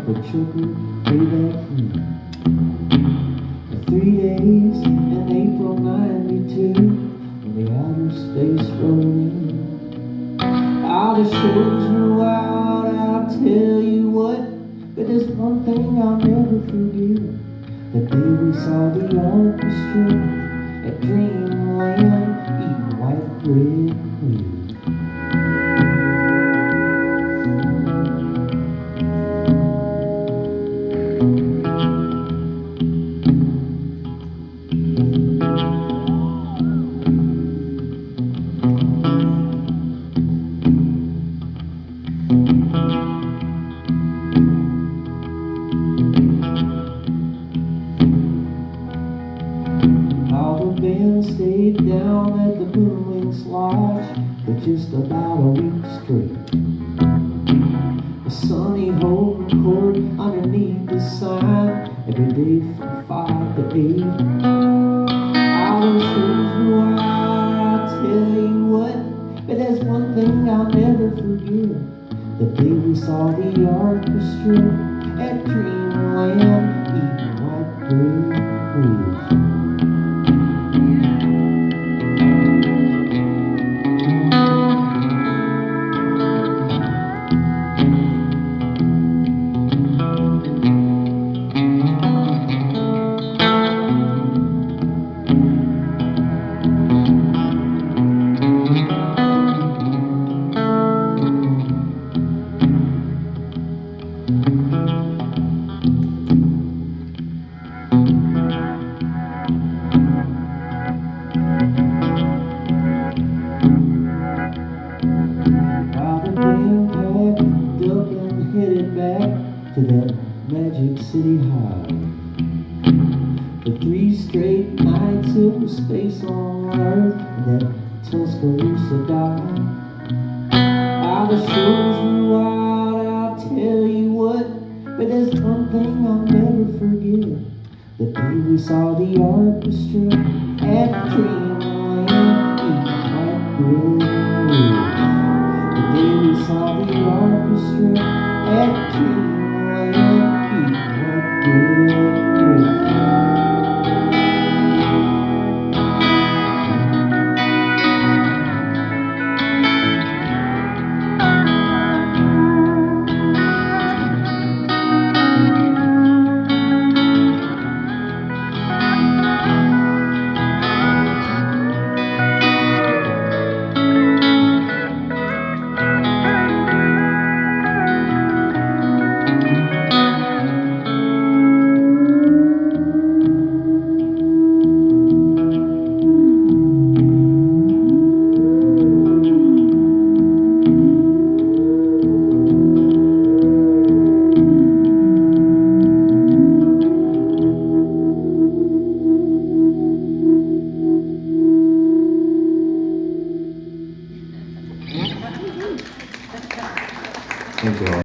The choker way back then. The 3 days in April '92 when the outer space rolled in. All the shows were wild, I'll tell you what, but there's one thing I'll never forget. The day we saw the orchestra at Dreamland eating white bread with. Stayed down at the Moonwings Lodge for just about a week straight. A sunny holding court underneath the sign every day from 5 to 8. All those shows were wild, I'll tell you what, but there's one thing I'll never forget. The day we saw the orchestra at Dreamland eating white bread ribs. Headed back to that Magic City High. For 3 straight nights it was space on Earth and that Tuscaloosa dive. All the shows were wild, I'll tell you what, but there's one thing I'll never forget. The day we saw the orchestra at Dreamland eating white bread ribs. The day we saw the orchestra strip at Dreamland, eat white bread. Thank you all.